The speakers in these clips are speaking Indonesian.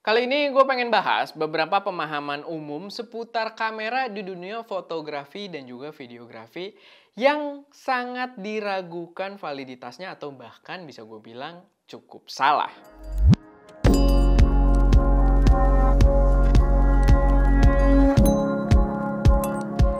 Kali ini gue pengen bahas beberapa pemahaman umum seputar kamera di dunia fotografi dan juga videografi yang sangat diragukan validitasnya atau bahkan bisa gue bilang cukup salah.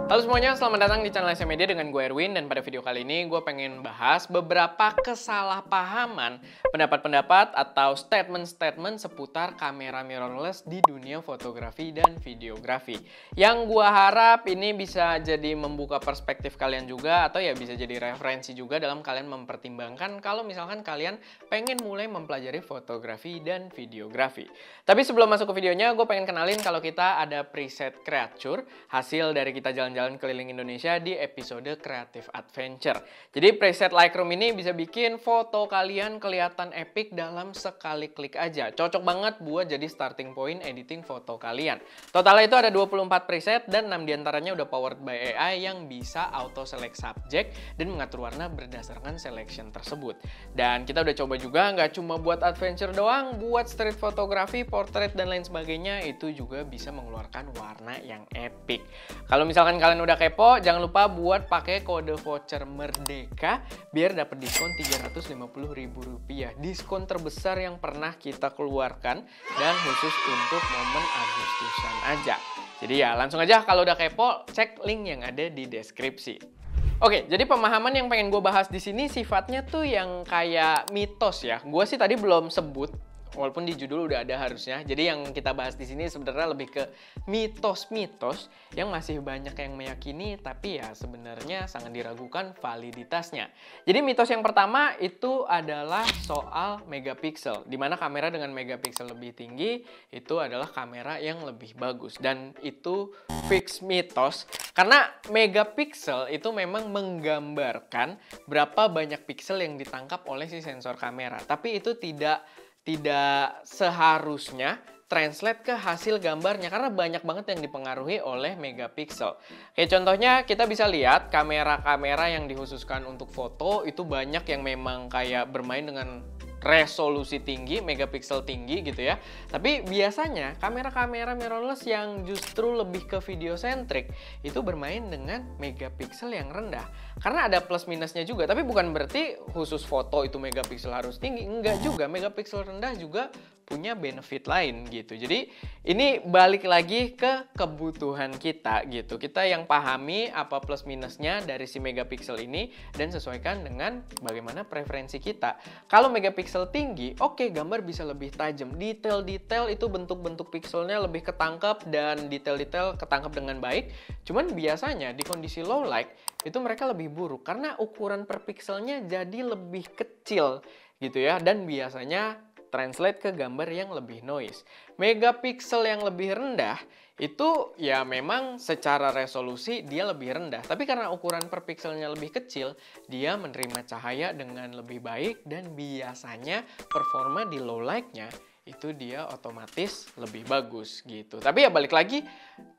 Halo semuanya, selamat datang di channel SM Media dengan gue Erwin. Dan pada video kali ini gue pengen bahas beberapa kesalahpahaman, pendapat-pendapat atau statement-statement seputar kamera mirrorless di dunia fotografi dan videografi. Yang gue harap ini bisa jadi membuka perspektif kalian juga, atau ya bisa jadi referensi juga dalam kalian mempertimbangkan kalau misalkan kalian pengen mulai mempelajari fotografi dan videografi. Tapi sebelum masuk ke videonya, gue pengen kenalin kalau kita ada preset Creature, hasil dari kita jalan-jalan keliling Indonesia di episode Creative Adventure. Jadi preset Lightroom ini bisa bikin foto kalian kelihatan epic dalam sekali klik aja. Cocok banget buat jadi starting point editing foto kalian. Totalnya itu ada 24 preset dan 6 diantaranya udah powered by AI yang bisa auto select subject dan mengatur warna berdasarkan selection tersebut. Dan kita udah coba juga nggak cuma buat adventure doang, buat street photography, portrait dan lain sebagainya itu juga bisa mengeluarkan warna yang epic. Kalau misalkan kalian udah kepo, jangan lupa buat pakai kode voucher Merdeka biar dapat diskon Rp350.000. Diskon terbesar yang pernah kita keluarkan dan khusus untuk momen Agustusan aja. Jadi ya langsung aja kalau udah kepo, cek link yang ada di deskripsi. Oke, jadi pemahaman yang pengen gue bahas di sini sifatnya tuh yang kayak mitos ya. Gue sih tadi belum sebut, walaupun di judul udah ada harusnya. Jadi yang kita bahas di sini sebenarnya lebih ke mitos-mitos yang masih banyak yang meyakini tapi ya sebenarnya sangat diragukan validitasnya. Jadi mitos yang pertama itu adalah soal megapiksel, di mana kamera dengan megapiksel lebih tinggi itu adalah kamera yang lebih bagus, dan itu fix mitos karena megapiksel itu memang menggambarkan berapa banyak piksel yang ditangkap oleh si sensor kamera, tapi itu tidak seharusnya translate ke hasil gambarnya karena banyak banget yang dipengaruhi oleh megapiksel. Kayak contohnya kita bisa lihat kamera-kamera yang dikhususkan untuk foto itu banyak yang memang kayak bermain dengan resolusi tinggi, megapiksel tinggi gitu ya. Tapi biasanya kamera-kamera mirrorless yang justru lebih ke video centric itu bermain dengan megapiksel yang rendah. Karena ada plus minusnya juga, tapi bukan berarti khusus foto itu megapiksel harus tinggi. Enggak juga, megapiksel rendah juga punya benefit lain gitu. Jadi ini balik lagi ke kebutuhan kita gitu. Kita yang pahami apa plus minusnya dari si megapiksel ini dan sesuaikan dengan bagaimana preferensi kita. Kalau megapiksel tinggi, oke, gambar bisa lebih tajam. Detail-detail itu bentuk-bentuk pikselnya lebih ketangkep dan detail-detail ketangkep dengan baik. Cuman biasanya di kondisi low light itu mereka lebih buruk karena ukuran per pikselnya jadi lebih kecil gitu ya, dan biasanya translate ke gambar yang lebih noise. Megapiksel yang lebih rendah itu ya memang secara resolusi dia lebih rendah, tapi karena ukuran per pikselnya lebih kecil, dia menerima cahaya dengan lebih baik dan biasanya performa di low light-nya itu dia otomatis lebih bagus gitu. Tapi ya balik lagi,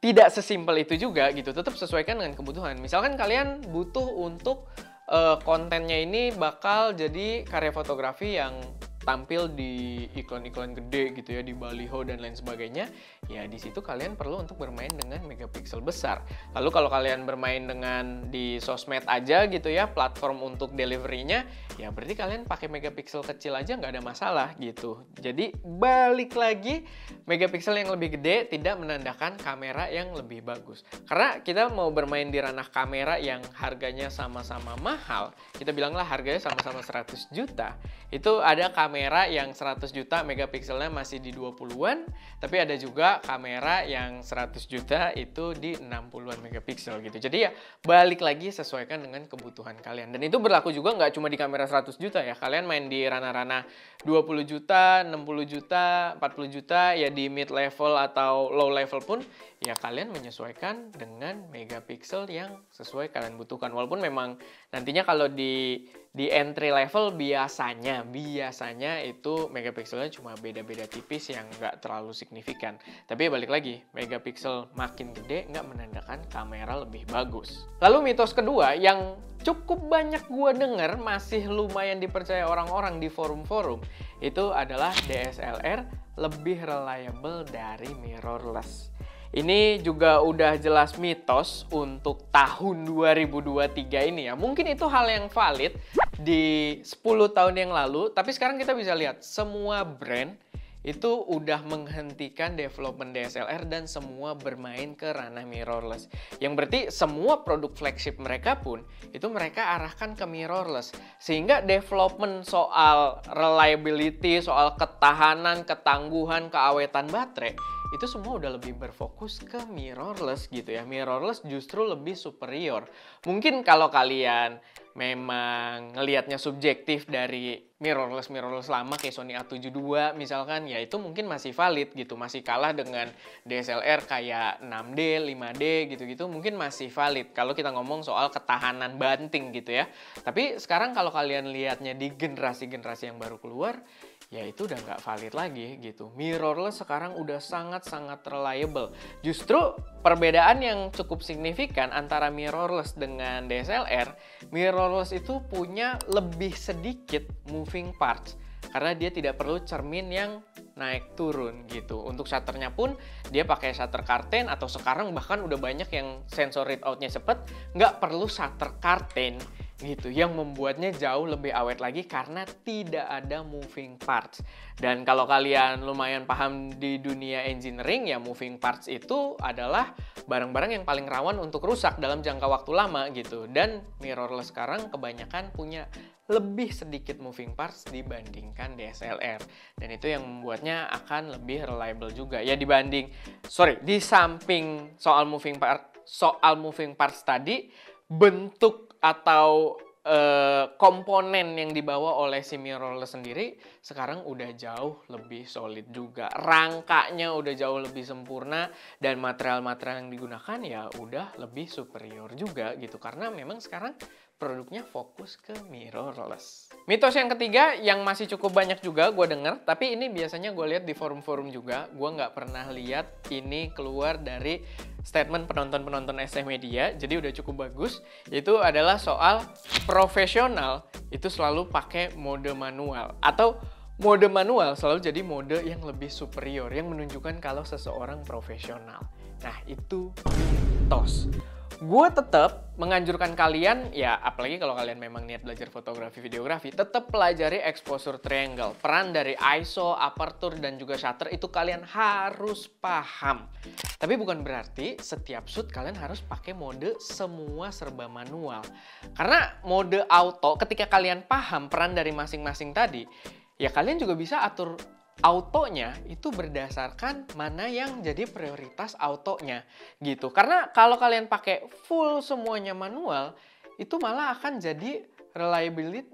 tidak sesimpel itu juga gitu, tetap sesuaikan dengan kebutuhan. Misalkan kalian butuh untuk kontennya ini bakal jadi karya fotografi yang tampil di iklan-iklan gede gitu ya, di baliho dan lain sebagainya, ya di situ kalian perlu untuk bermain dengan megapiksel besar. Lalu kalau kalian bermain dengan di sosmed aja gitu ya, platform untuk delivery-nya, ya berarti kalian pakai megapiksel kecil aja nggak ada masalah gitu. Jadi balik lagi, megapiksel yang lebih gede tidak menandakan kamera yang lebih bagus. Karena kita mau bermain di ranah kamera yang harganya sama-sama mahal, kita bilanglah harganya sama-sama 100 juta, itu ada kamera yang 100 juta megapikselnya masih di 20-an, tapi ada juga kamera yang 100 juta itu di 60-an megapiksel gitu. Jadi ya balik lagi sesuaikan dengan kebutuhan kalian. Dan itu berlaku juga nggak cuma di kamera 100 juta ya. Kalian main di ranah-ranah 20 juta, 60 juta, 40 juta, ya di mid level atau low level pun ya kalian menyesuaikan dengan megapiksel yang sesuai kalian butuhkan. Walaupun memang nantinya kalau di entry level biasanya itu megapikselnya cuma beda-beda tipis yang nggak terlalu signifikan. Tapi balik lagi, megapiksel makin gede nggak menandakan kamera lebih bagus. Lalu mitos kedua yang cukup banyak gue denger masih lumayan dipercaya orang-orang di forum-forum itu adalah DSLR lebih reliable dari mirrorless. Ini juga udah jelas mitos untuk tahun 2023 ini ya. Mungkin itu hal yang valid di 10 tahun yang lalu, tapi sekarang kita bisa lihat semua brand itu udah menghentikan development DSLR dan semua bermain ke ranah mirrorless. Yang berarti semua produk flagship mereka pun itu mereka arahkan ke mirrorless. Sehingga development soal reliability, soal ketahanan, ketangguhan, keawetan baterai itu semua udah lebih berfokus ke mirrorless gitu ya. Mirrorless justru lebih superior. Mungkin kalau kalian memang ngelihatnya subjektif dari mirrorless lama kayak Sony A72 misalkan, ya itu mungkin masih valid gitu, masih kalah dengan DSLR kayak 6D, 5D gitu-gitu mungkin masih valid kalau kita ngomong soal ketahanan banting gitu ya. Tapi sekarang kalau kalian lihatnya di generasi-generasi yang baru keluar, ya itu udah nggak valid lagi gitu. Mirrorless sekarang udah sangat-sangat reliable. Justru perbedaan yang cukup signifikan antara mirrorless dengan DSLR, mirrorless itu punya lebih sedikit moving parts karena dia tidak perlu cermin yang naik turun gitu. Untuk shutternya pun dia pakai shutter curtain, atau sekarang bahkan udah banyak yang sensor read out-nya cepet, nggak perlu shutter curtain gitu, yang membuatnya jauh lebih awet lagi karena tidak ada moving parts. Dan kalau kalian lumayan paham di dunia engineering, ya moving parts itu adalah barang-barang yang paling rawan untuk rusak dalam jangka waktu lama gitu. Dan mirrorless sekarang kebanyakan punya lebih sedikit moving parts dibandingkan DSLR. Dan itu yang membuatnya akan lebih reliable juga. Ya di samping soal moving parts tadi, bentuk atau komponen yang dibawa oleh si mirrorless sendiri sekarang udah jauh lebih solid juga. Rangkanya udah jauh lebih sempurna dan material-material yang digunakan ya udah lebih superior juga gitu. Karena memang sekarang produknya fokus ke mirrorless. Mitos yang ketiga yang masih cukup banyak juga gue denger, tapi ini biasanya gue lihat di forum-forum juga. Gue nggak pernah lihat ini keluar dari statement penonton-penonton ST Media, jadi udah cukup bagus. Itu adalah soal profesional itu selalu pakai mode manual, atau mode manual selalu jadi mode yang lebih superior, yang menunjukkan kalau seseorang profesional. Nah, itu mitos. Gue tetap menganjurkan kalian, ya apalagi kalau kalian memang niat belajar fotografi, videografi, tetap pelajari exposure triangle. Peran dari ISO, aperture, dan juga shutter itu kalian harus paham. Tapi bukan berarti setiap shoot kalian harus pakai mode semua serba manual. Karena mode auto, ketika kalian paham peran dari masing-masing tadi, ya kalian juga bisa atur autonya itu berdasarkan mana yang jadi prioritas autonya gitu. Karena kalau kalian pakai full semuanya manual, itu malah akan jadi liability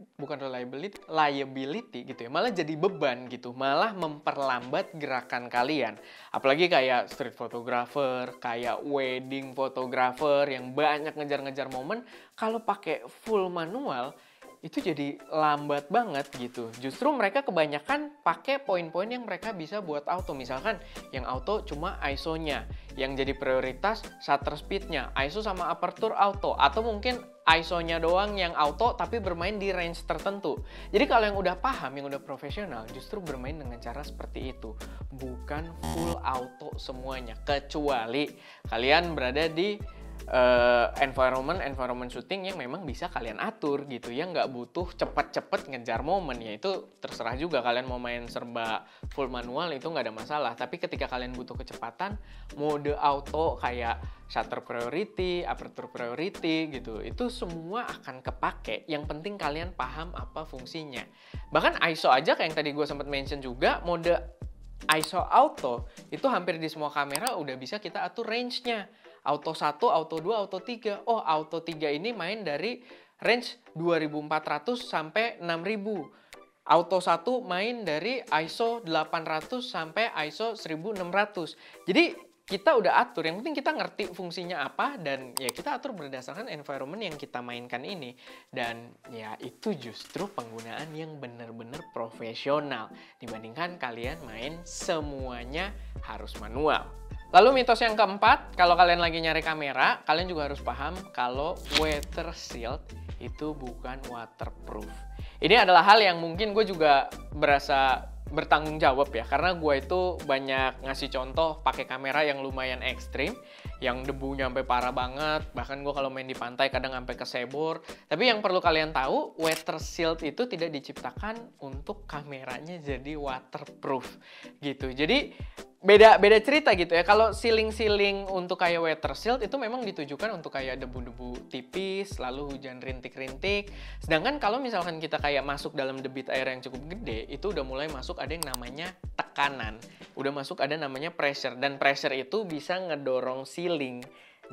gitu ya. Malah jadi beban gitu, malah memperlambat gerakan kalian. Apalagi kayak street photographer, kayak wedding photographer yang banyak ngejar-ngejar momen, kalau pakai full manual itu jadi lambat banget gitu. Justru mereka kebanyakan pakai poin-poin yang mereka bisa buat auto. Misalkan yang auto cuma ISO-nya, yang jadi prioritas shutter speed-nya, ISO sama aperture auto, atau mungkin ISO-nya doang yang auto tapi bermain di range tertentu. Jadi kalau yang udah paham, yang udah profesional, justru bermain dengan cara seperti itu. Bukan full auto semuanya, kecuali kalian berada di environment shooting yang memang bisa kalian atur gitu, yang nggak butuh cepet-cepet ngejar momen. Ya itu terserah juga, kalian mau main serba full manual itu nggak ada masalah. Tapi ketika kalian butuh kecepatan, mode auto kayak shutter priority, aperture priority gitu, itu semua akan kepake. Yang penting kalian paham apa fungsinya. Bahkan ISO aja kayak yang tadi gue sempat mention juga, mode ISO auto itu hampir di semua kamera udah bisa kita atur range-nya. Auto 1, auto 2, auto 3. Oh, auto 3 ini main dari range 2400 sampai 6000. Auto 1 main dari ISO 800 sampai ISO 1600. Jadi kita udah atur, yang penting kita ngerti fungsinya apa, dan ya kita atur berdasarkan environment yang kita mainkan ini. Dan ya itu justru penggunaan yang benar-benar profesional dibandingkan kalian main semuanya harus manual. Lalu mitos yang keempat, kalau kalian lagi nyari kamera, kalian juga harus paham kalau weather shield itu bukan waterproof. Ini adalah hal yang mungkin gue juga berasa bertanggung jawab ya, karena gue itu banyak ngasih contoh pakai kamera yang lumayan ekstrim, yang debunya sampai parah banget, bahkan gue kalau main di pantai kadang sampai kesebor. Tapi yang perlu kalian tahu, water shield itu tidak diciptakan untuk kameranya jadi waterproof gitu. Jadi beda cerita gitu ya. Kalau siling-siling untuk kayak water shield itu memang ditujukan untuk kayak debu-debu tipis, lalu hujan rintik-rintik. Sedangkan kalau misalkan kita kayak masuk dalam debit air yang cukup gede, itu udah mulai masuk ada yang namanya tekanan. Udah masuk ada namanya pressure, dan pressure itu bisa ngedorong siling.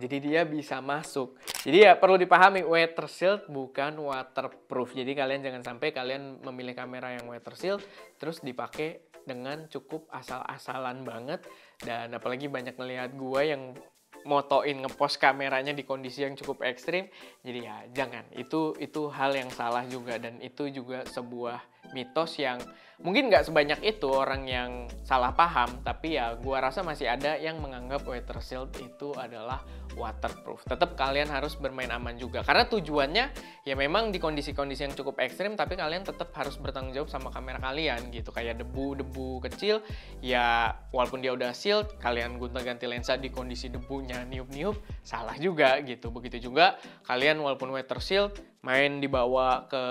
Jadi dia bisa masuk. Jadi ya perlu dipahami, water shield bukan waterproof. Jadi kalian jangan sampai kalian memilih kamera yang water shield terus dipakai dengan cukup asal-asalan banget. Dan apalagi banyak ngelihat gue yang motoin ngepost kameranya di kondisi yang cukup ekstrim. Jadi ya jangan, itu hal yang salah juga, dan itu juga sebuah mitos yang mungkin nggak sebanyak itu orang yang salah paham, tapi ya gua rasa masih ada yang menganggap water shield itu adalah waterproof. Tetap kalian harus bermain aman juga, karena tujuannya ya memang di kondisi-kondisi yang cukup ekstrim, tapi kalian tetap harus bertanggung jawab sama kamera kalian gitu. Kayak debu kecil ya, walaupun dia udah shield, kalian gonta-ganti lensa di kondisi debunya niup-niup, salah juga gitu. Begitu juga kalian walaupun water shield main dibawa ke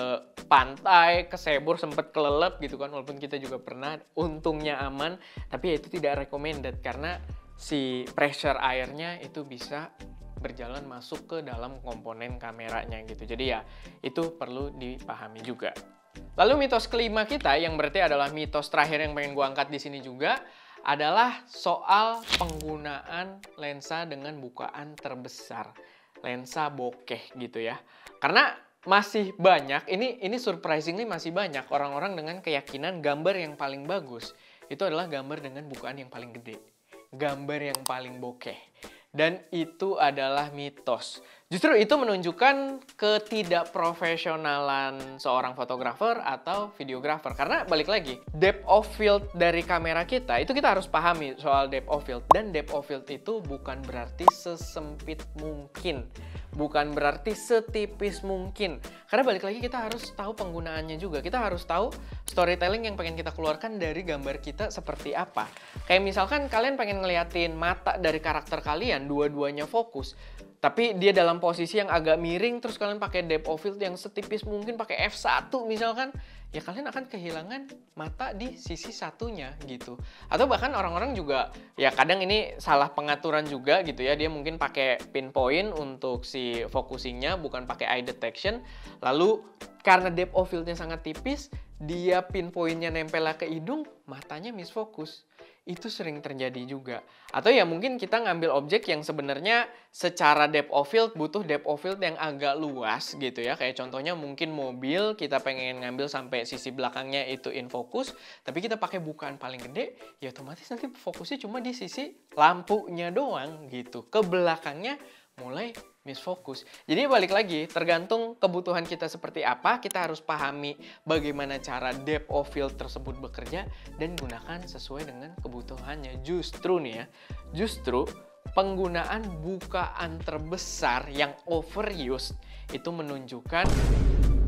pantai, ke sebor, sempet kelelep gitu kan, walaupun kita juga pernah, untungnya aman, tapi ya itu tidak recommended karena si pressure airnya itu bisa berjalan masuk ke dalam komponen kameranya gitu. Jadi ya itu perlu dipahami juga. Lalu mitos kelima kita, yang berarti adalah mitos terakhir yang pengen gua angkat di sini juga, adalah soal penggunaan lensa dengan bukaan terbesar, lensa bokeh gitu ya. Karena masih banyak, ini surprisingly masih banyak orang-orang dengan keyakinan gambar yang paling bagus itu adalah gambar dengan bukaan yang paling gede, gambar yang paling bokeh. Dan itu adalah mitos. Justru itu menunjukkan ketidakprofesionalan seorang fotografer atau videografer. Karena balik lagi, depth of field dari kamera kita, itu kita harus pahami soal depth of field. Dan depth of field itu bukan berarti sesempit mungkin, bukan berarti setipis mungkin. Karena balik lagi kita harus tahu penggunaannya juga. Kita harus tahu storytelling yang pengen kita keluarkan dari gambar kita seperti apa. Kayak misalkan kalian pengen ngeliatin mata dari karakter kalian, dua-duanya fokus, tapi dia dalam posisi yang agak miring, terus kalian pakai depth of field yang setipis mungkin, pakai f1 misalkan, ya kalian akan kehilangan mata di sisi satunya gitu. Atau bahkan orang-orang juga, ya kadang ini salah pengaturan juga gitu ya, dia mungkin pakai pinpoint untuk si focusingnya, bukan pakai eye detection, lalu karena depth of fieldnya sangat tipis, dia pinpointnya nempel ke hidung, matanya misfokus. Itu sering terjadi juga. Atau ya mungkin kita ngambil objek yang sebenarnya secara depth of field butuh depth of field yang agak luas gitu ya. Kayak contohnya mungkin mobil, kita pengen ngambil sampai sisi belakangnya itu in focus, tapi kita pakai bukaan paling gede, ya otomatis nanti fokusnya cuma di sisi lampunya doang gitu. Ke belakangnya mulai misfokus. Jadi balik lagi, tergantung kebutuhan kita seperti apa, kita harus pahami bagaimana cara depth of field tersebut bekerja dan gunakan sesuai dengan kebutuhannya. Justru nih ya, justru penggunaan bukaan terbesar yang overuse itu menunjukkan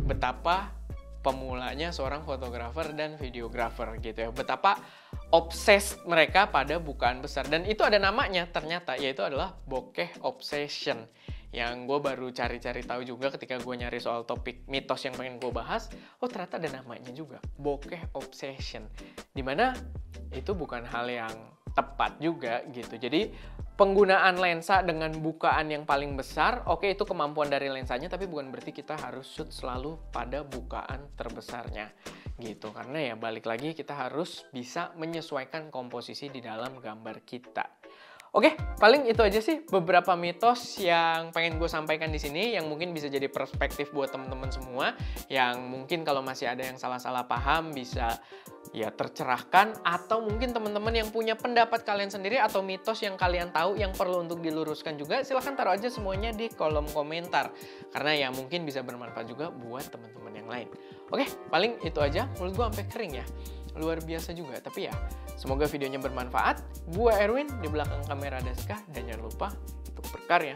betapa pemulanya seorang fotografer dan videografer gitu ya. Betapa obses mereka pada bukaan besar. Dan itu ada namanya ternyata, yaitu adalah bokeh obsession. Yang gue baru cari-cari tahu juga ketika gue nyari soal topik mitos yang pengen gue bahas. Oh ternyata ada namanya juga, bokeh obsession. Dimana itu bukan hal yang tepat juga gitu. Jadi penggunaan lensa dengan bukaan yang paling besar, oke itu kemampuan dari lensanya, tapi bukan berarti kita harus shoot selalu pada bukaan terbesarnya gitu. Karena ya balik lagi kita harus bisa menyesuaikan komposisi di dalam gambar kita. Oke, paling itu aja sih beberapa mitos yang pengen gue sampaikan di sini, yang mungkin bisa jadi perspektif buat teman-teman semua, yang mungkin kalau masih ada yang salah-salah paham bisa ya tercerahkan, atau mungkin teman-teman yang punya pendapat kalian sendiri atau mitos yang kalian tahu yang perlu untuk diluruskan juga, silahkan taruh aja semuanya di kolom komentar, karena ya mungkin bisa bermanfaat juga buat teman-teman yang lain. Oke, paling itu aja. Mulut gue sampai kering ya, luar biasa juga. Tapi ya semoga videonya bermanfaat. Gue Erwin, di belakang kamera Daska, dan jangan lupa untuk berkarya.